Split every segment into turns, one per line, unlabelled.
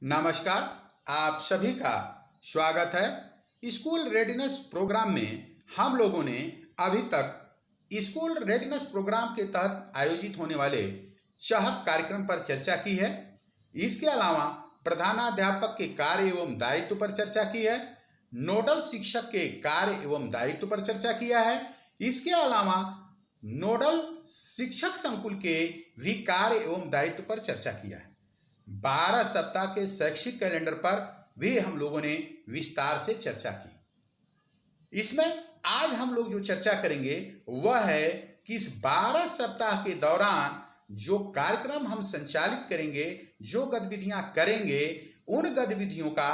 नमस्कार। आप सभी का स्वागत है। स्कूल रेडीनेस प्रोग्राम में हम लोगों ने अभी तक स्कूल रेडीनेस प्रोग्राम के तहत आयोजित होने वाले चहक कार्यक्रम पर चर्चा की है। इसके अलावा प्रधानाध्यापक के कार्य एवं दायित्व पर चर्चा की है, नोडल शिक्षक के कार्य एवं दायित्व पर चर्चा किया है। इसके अलावा नोडल शिक्षक संकुल के भी कार्य एवं दायित्व पर चर्चा किया है। 12 सप्ताह के शैक्षिक कैलेंडर पर भी हम लोगों ने विस्तार से चर्चा की। इसमें आज हम लोग जो चर्चा करेंगे वह है कि इस 12 सप्ताह के दौरान जो कार्यक्रम हम संचालित करेंगे, जो गतिविधियां करेंगे, उन गतिविधियों का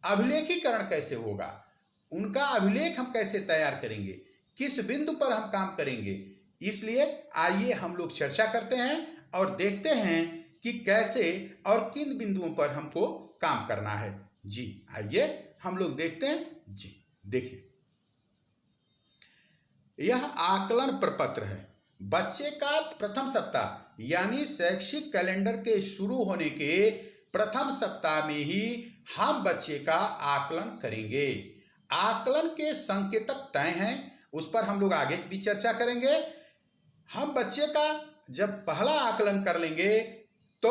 अभिलेखीकरण कैसे होगा, उनका अभिलेख हम कैसे तैयार करेंगे, किस बिंदु पर हम काम करेंगे। इसलिए आइए हम लोग चर्चा करते हैं और देखते हैं कि कैसे और किन बिंदुओं पर हमको काम करना है। जी आइए हम लोग देखते हैं। जी देखिए, यह आकलन प्रपत्र है। बच्चे का प्रथम सप्ताह यानी शैक्षिक कैलेंडर के शुरू होने के प्रथम सप्ताह में ही हम बच्चे का आकलन करेंगे। आकलन के संकेतक तय हैं, उस पर हम लोग आगे भी चर्चा करेंगे। हम बच्चे का जब पहला आकलन कर लेंगे तो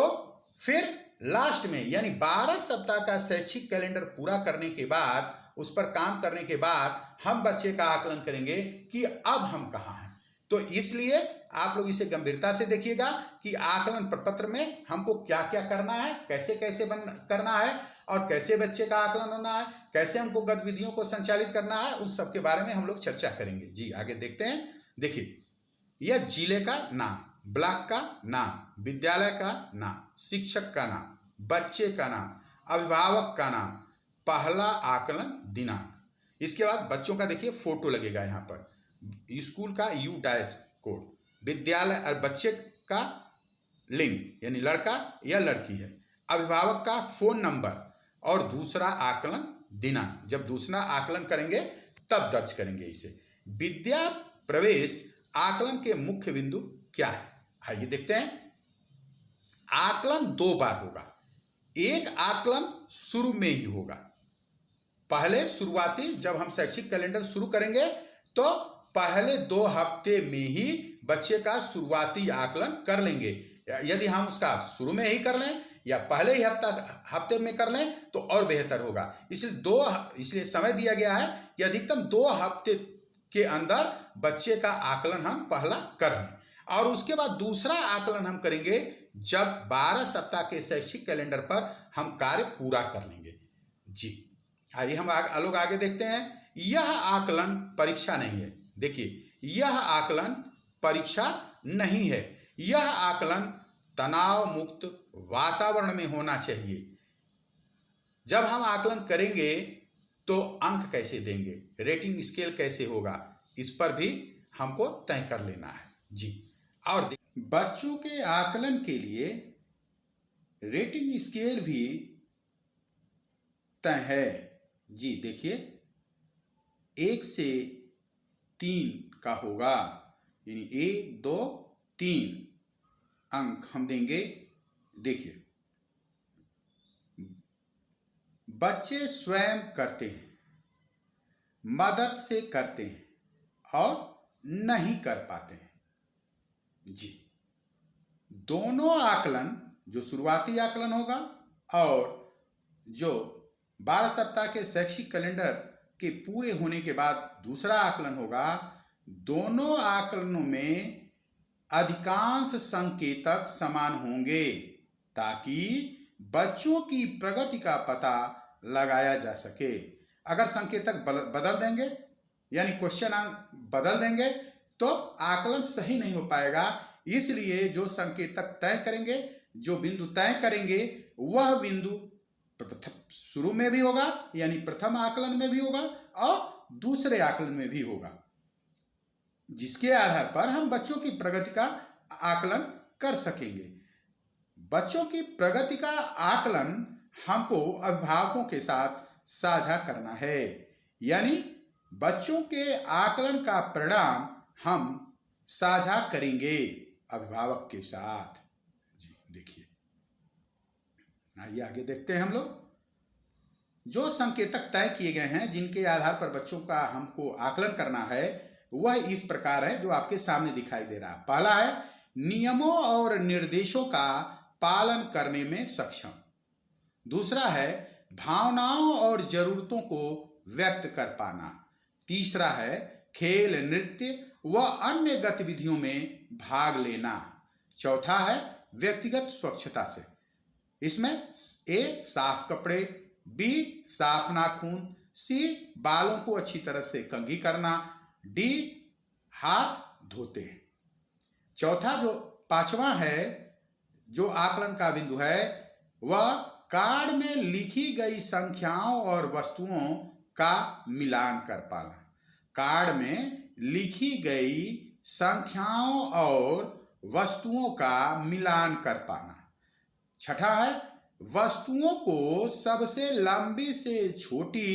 फिर लास्ट में यानी 12 सप्ताह का शैक्षिक कैलेंडर पूरा करने के बाद, उस पर काम करने के बाद हम बच्चे का आकलन करेंगे कि अब हम कहाँ हैं। तो इसलिए आप लोग इसे गंभीरता से देखिएगा कि आकलन प्रपत्र में हमको क्या क्या करना है, कैसे कैसे करना है और कैसे बच्चे का आकलन होना है, कैसे हमको गतिविधियों को संचालित करना है, उन सब के बारे में हम लोग चर्चा करेंगे। जी आगे देखते हैं। देखिए, यह जिले का नाम, ब्लॉक का नाम, विद्यालय का नाम, शिक्षक का नाम, बच्चे का नाम, अभिभावक का नाम, पहला आकलन दिनांक। इसके बाद बच्चों का देखिए फोटो लगेगा यहाँ पर, स्कूल का U- कोड, विद्यालय और बच्चे का लिंग यानी लड़का या लड़की है, अभिभावक का फोन नंबर और दूसरा आकलन दिनांक। जब दूसरा आकलन करेंगे तब दर्ज करेंगे इसे। विद्या प्रवेश आकलन के मुख्य बिंदु क्या है, आइए देखते हैं। आकलन 2 बार होगा। एक आकलन शुरू में ही होगा। पहले शुरुआती जब हम शैक्षिक कैलेंडर शुरू करेंगे तो पहले 2 हफ्ते में ही बच्चे का शुरुआती आकलन कर लेंगे। यदि हम उसका शुरू में ही कर लें या पहले ही हफ्ते में कर लें तो और बेहतर होगा। इसलिए समय दिया गया है कि अधिकतम 2 हफ्ते के अंदर बच्चे का आकलन हम पहला कर लें और उसके बाद दूसरा आकलन हम करेंगे जब 12 सप्ताह के शैक्षिक कैलेंडर पर हम कार्य पूरा कर लेंगे। जी आइए हम लोग आगे देखते हैं। यह आकलन परीक्षा नहीं है। देखिए, यह आकलन परीक्षा नहीं है। यह आकलन तनाव मुक्त वातावरण में होना चाहिए। जब हम आकलन करेंगे तो अंक कैसे देंगे, रेटिंग स्केल कैसे होगा, इस पर भी हमको तय कर लेना है। जी और बच्चों के आकलन के लिए रेटिंग स्केल भी तय है। जी देखिए, 1 से 3 का होगा यानी 1, 2, 3 अंक हम देंगे। देखिए, बच्चे स्वयं करते हैं, मदद से करते हैं और नहीं कर पाते हैं। जी दोनों आकलन, जो शुरुआती आकलन होगा और जो 12 सप्ताह के शैक्षिक कैलेंडर के पूरे होने के बाद दूसरा आकलन होगा, दोनों आकलनों में अधिकांश संकेतक समान होंगे ताकि बच्चों की प्रगति का पता लगाया जा सके। अगर संकेतक बदल देंगे यानी क्वेश्चन बदल देंगे तो आकलन सही नहीं हो पाएगा। इसलिए जो संकेतक तय करेंगे, जो बिंदु तय करेंगे, वह बिंदु शुरू में भी होगा यानी प्रथम आकलन में भी होगा और दूसरे आकलन में भी होगा, जिसके आधार पर हम बच्चों की प्रगति का आकलन कर सकेंगे। बच्चों की प्रगति का आकलन हमको अभिभावकों के साथ साझा करना है, यानी बच्चों के आकलन का परिणाम हम साझा करेंगे अभिभावक के साथ। जी देखिए, आइए आगे देखते हैं हम लोग। जो संकेतक तय किए गए हैं जिनके आधार पर बच्चों का हमको आकलन करना है वह इस प्रकार है जो आपके सामने दिखाई दे रहा है। पहला है नियमों और निर्देशों का पालन करने में सक्षम। दूसरा है भावनाओं और जरूरतों को व्यक्त कर पाना। तीसरा है खेल, नृत्य व अन्य गतिविधियों में भाग लेना। चौथा है व्यक्तिगत स्वच्छता से। इसमें ए साफ कपड़े, बी साफ नाखून, सी बालों को अच्छी तरह से कंघी करना, डी हाथ धोते हैं। चौथा जो पांचवा है जो आकलन का बिंदु है वह कार्ड में लिखी गई संख्याओं और वस्तुओं का मिलान कर पाना। कार्ड में लिखी गई संख्याओं और वस्तुओं का मिलान कर पाना। छठा है वस्तुओं को सबसे लंबी से छोटी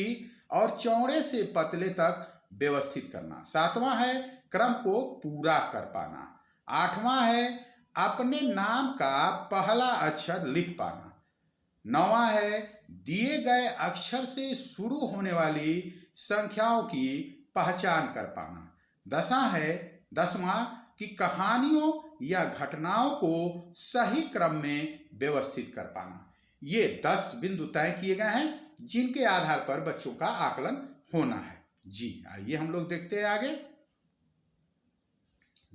और चौड़े से पतले तक व्यवस्थित करना। सातवां है क्रम को पूरा कर पाना। आठवां है अपने नाम का पहला अक्षर लिख पाना। नौवां है दिए गए अक्षर से शुरू होने वाली संख्याओं की पहचान कर पाना। दसवां कि कहानियों या घटनाओं को सही क्रम में व्यवस्थित कर पाना। ये 10 बिंदु तय किए गए हैं जिनके आधार पर बच्चों का आकलन होना है। जी आइए हम लोग देखते हैं आगे।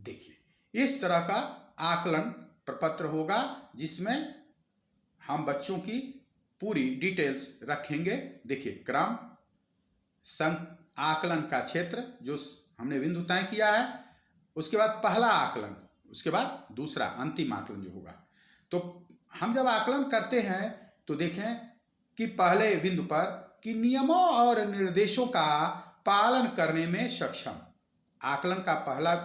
देखिए इस तरह का आकलन प्रपत्र होगा जिसमें हम बच्चों की पूरी डिटेल्स रखेंगे। देखिए क्रम, आकलन का क्षेत्र जो हमने बिंदु तय किया है, उसके बाद पहला आकलन, उसके बाद दूसरा अंतिम आकलन जो होगा। तो हम जब आकलन करते हैं तो देखें कि पहले बिंदु पर कि नियमों और निर्देशों का पालन करने में सक्षम। आकलन का पहला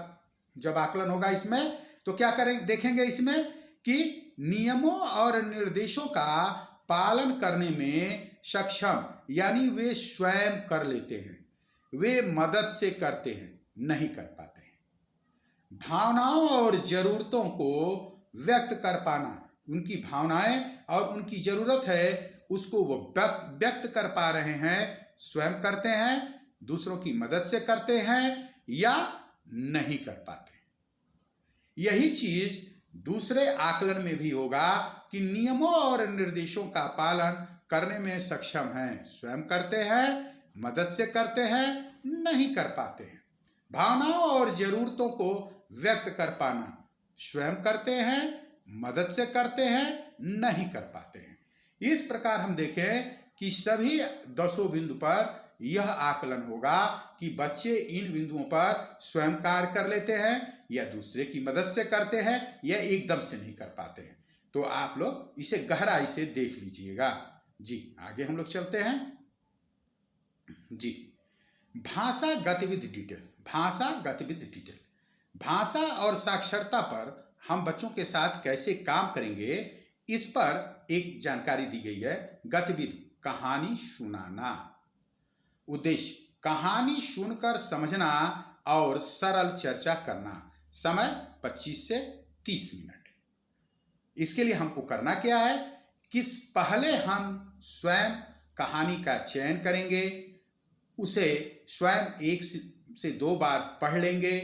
जब आकलन होगा इसमें तो क्या करेंगे, देखेंगे इसमें कि नियमों और निर्देशों का पालन करने में सक्षम, यानी वे स्वयं कर लेते हैं, वे मदद से करते हैं, नहीं कर पाते हैं। भावनाओं और जरूरतों को व्यक्त कर पाना, उनकी भावनाएं और उनकी जरूरत है उसको वो व्यक्त कर पा रहे हैं, स्वयं करते हैं, दूसरों की मदद से करते हैं या नहीं कर पाते। यही चीज दूसरे आकलन में भी होगा कि नियमों और निर्देशों का पालन करने में सक्षम हैं, स्वयं करते हैं, मदद से करते हैं, नहीं कर पाते हैं। भावनाओं और जरूरतों को व्यक्त कर पाना, स्वयं करते हैं, मदद से करते हैं, नहीं कर पाते हैं। इस प्रकार हम देखें कि सभी 10 बिंदु पर यह आकलन होगा कि बच्चे इन बिंदुओं पर स्वयं कार्य कर लेते हैं या दूसरे की मदद से करते हैं या एकदम से नहीं कर पाते हैं। तो आप लोग इसे गहराई से देख लीजिएगा। जी आगे हम लोग चलते हैं। जी भाषा गतिविधि डिटेल। भाषा गतिविधि डिटेल, भाषा और साक्षरता पर हम बच्चों के साथ कैसे काम करेंगे इस पर एक जानकारी दी गई है। गतिविधि कहानी सुनाना। उद्देश्य कहानी सुनकर समझना और सरल चर्चा करना। समय 25 से 30 मिनट। इसके लिए हमको करना क्या है कि पहले हम स्वयं कहानी का चयन करेंगे, उसे स्वयं 1 से 2 बार पढ़ लेंगे,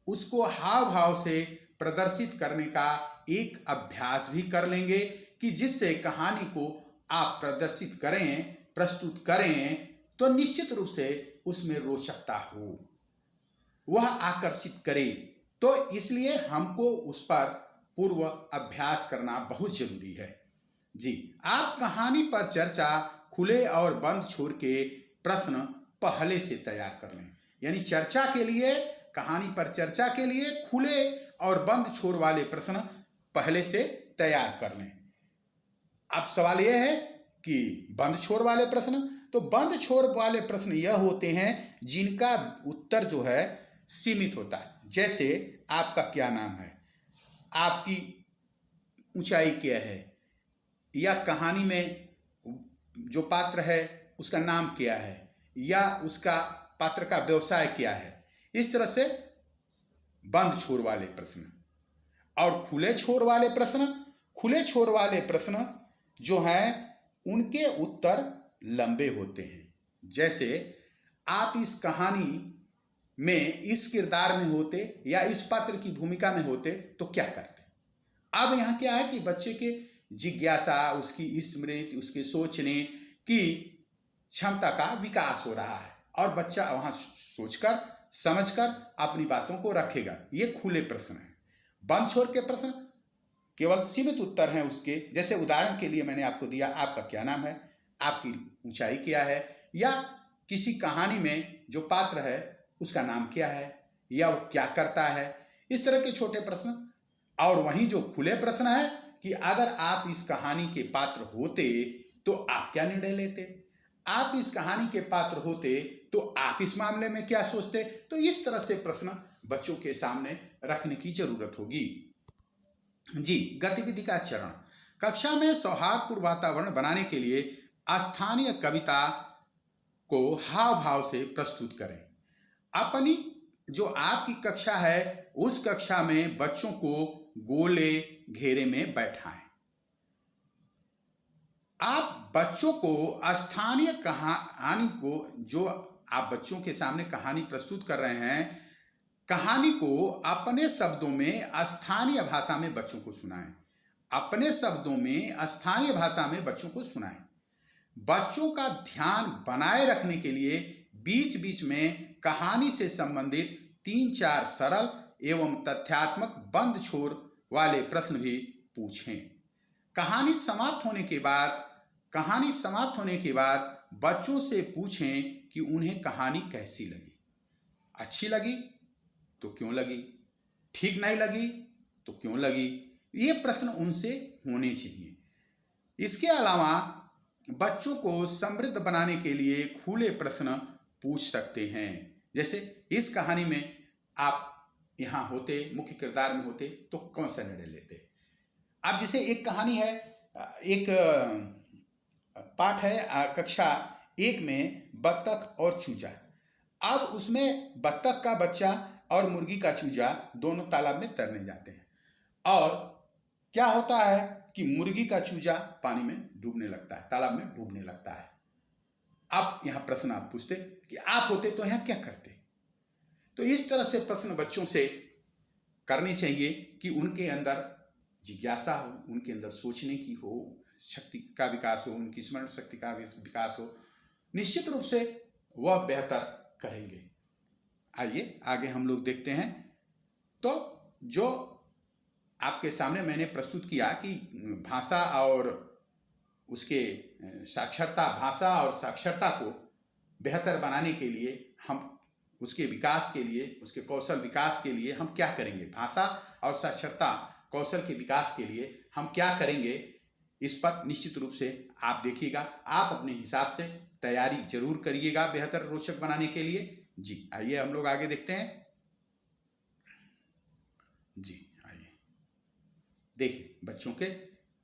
उसको हाव भाव से प्रदर्शित करने का एक अभ्यास भी कर लेंगे कि जिससे कहानी को आप प्रदर्शित करें, प्रस्तुत करें तो निश्चित रूप से उसमें रोचकता हो, वह आकर्षित करे। तो इसलिए हमको उस पर पूर्व अभ्यास करना बहुत जरूरी है। जी आप कहानी पर चर्चा खुले और बंद छोर के प्रश्न पहले से तैयार कर लें। यानी चर्चा के लिए, कहानी पर चर्चा के लिए खुले और बंद छोर वाले प्रश्न पहले से तैयार कर लें। अब सवाल यह है कि बंद छोर वाले प्रश्न, तो बंद छोर वाले प्रश्न यह होते हैं जिनका उत्तर जो है सीमित होता है। जैसे आपका क्या नाम है, आपकी ऊंचाई क्या है, या कहानी में जो पात्र है उसका नाम क्या है, या उसका पात्र का व्यवसाय क्या है। इस तरह से बंद छोर वाले प्रश्न। और खुले छोर वाले प्रश्न, खुले छोर वाले प्रश्न जो हैं उनके उत्तर लंबे होते हैं। जैसे आप इस कहानी में इस किरदार में होते या इस पात्र की भूमिका में होते तो क्या करते। अब यहाँ क्या है कि बच्चे के जिज्ञासा, उसकी स्मृति, उसके सोचने की क्षमता का विकास हो रहा है और बच्चा वहां सोचकर समझकर अपनी बातों को रखेगा। ये खुले प्रश्न हैं। बंद छोर के प्रश्न केवल सीमित उत्तर हैं उसके। जैसे उदाहरण के लिए मैंने आपको दिया, आपका क्या नाम है, आपकी ऊंचाई क्या है, या किसी कहानी में जो पात्र है उसका नाम क्या है, या वो क्या करता है। इस तरह के छोटे प्रश्न। और वहीं जो खुले प्रश्न है कि अगर आप इस कहानी के पात्र होते तो आप क्या निर्णय लेते, आप इस कहानी के पात्र होते तो आप इस मामले में क्या सोचते। तो इस तरह से प्रश्न बच्चों के सामने रखने की जरूरत होगी। जी, गतिविधि का चरण। कक्षा में सौहार्दपूर्ण वातावरण बनाने के लिए स्थानीय कविता को हाव भाव से प्रस्तुत करें। अपनी जो आपकी कक्षा है उस कक्षा में बच्चों को गोले घेरे में बैठाएं। आप बच्चों को स्थानीय कहानी को, जो आप बच्चों के सामने कहानी प्रस्तुत कर रहे हैं, कहानी को अपने शब्दों में स्थानीय भाषा में बच्चों को सुनाएं। अपने शब्दों में स्थानीय भाषा में बच्चों को सुनाएं। बच्चों का ध्यान बनाए रखने के लिए बीच बीच में कहानी से संबंधित 3-4 सरल एवं तथ्यात्मक बंद छोर वाले प्रश्न भी पूछें। कहानी समाप्त होने के बाद बच्चों से पूछें कि उन्हें कहानी कैसी लगी। अच्छी लगी तो क्यों लगी, ठीक नहीं लगी तो क्यों लगी। ये प्रश्न उनसे होने चाहिए। इसके अलावा बच्चों को समृद्ध बनाने के लिए खुले प्रश्न पूछ सकते हैं। जैसे इस कहानी में आप यहाँ होते, मुख्य किरदार में होते तो कौन सा निर्णय लेते। अब जैसे एक कहानी है, एक पाठ है कक्षा 1 में बत्तख और चूजा। अब उसमें बत्तख का बच्चा और मुर्गी का चूजा दोनों तालाब में तैरने जाते हैं और क्या होता है कि मुर्गी का चूजा पानी में डूबने लगता है, तालाब में डूबने लगता है। अब यहाँ प्रश्न आप पूछते कि आप होते तो यहाँ क्या करते। तो इस तरह से प्रश्न बच्चों से करने चाहिए कि उनके अंदर जिज्ञासा हो, उनके अंदर सोचने की हो शक्ति का विकास हो, उनकी स्मरण शक्ति का विकास हो। निश्चित रूप से वह बेहतर करेंगे। आइए आगे हम लोग देखते हैं। तो जो आपके सामने मैंने प्रस्तुत किया कि भाषा और उसके भाषा और साक्षरता को बेहतर बनाने के लिए हम उसके विकास के लिए, उसके कौशल विकास के लिए हम क्या करेंगे, भाषा और साक्षरता कौशल के विकास के लिए हम क्या करेंगे, इस पर निश्चित रूप से आप देखिएगा। आप अपने हिसाब से तैयारी जरूर करिएगा बेहतर रोचक बनाने के लिए। जी आइए हम लोग आगे देखते हैं। जी आइए देखिए, बच्चों के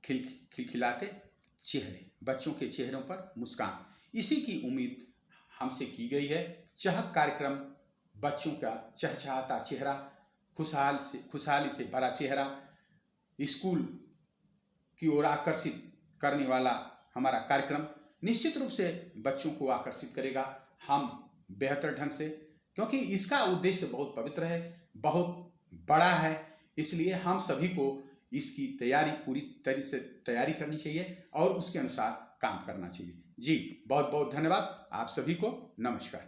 खिलखिलाते चेहरे, बच्चों के चेहरों पर मुस्कान, इसी की उम्मीद हमसे की गई है। चहक कार्यक्रम, बच्चों का चहचहाता चेहरा, खुशहाली से भरा चेहरा, स्कूल की ओर आकर्षित करने वाला हमारा कार्यक्रम निश्चित रूप से बच्चों को आकर्षित करेगा। हम बेहतर ढंग से, क्योंकि इसका उद्देश्य बहुत पवित्र है, बहुत बड़ा है, इसलिए हम सभी को इसकी तैयारी पूरी तरह से तैयारी करनी चाहिए और उसके अनुसार काम करना चाहिए। जी बहुत बहुत धन्यवाद आप सभी को। नमस्कार।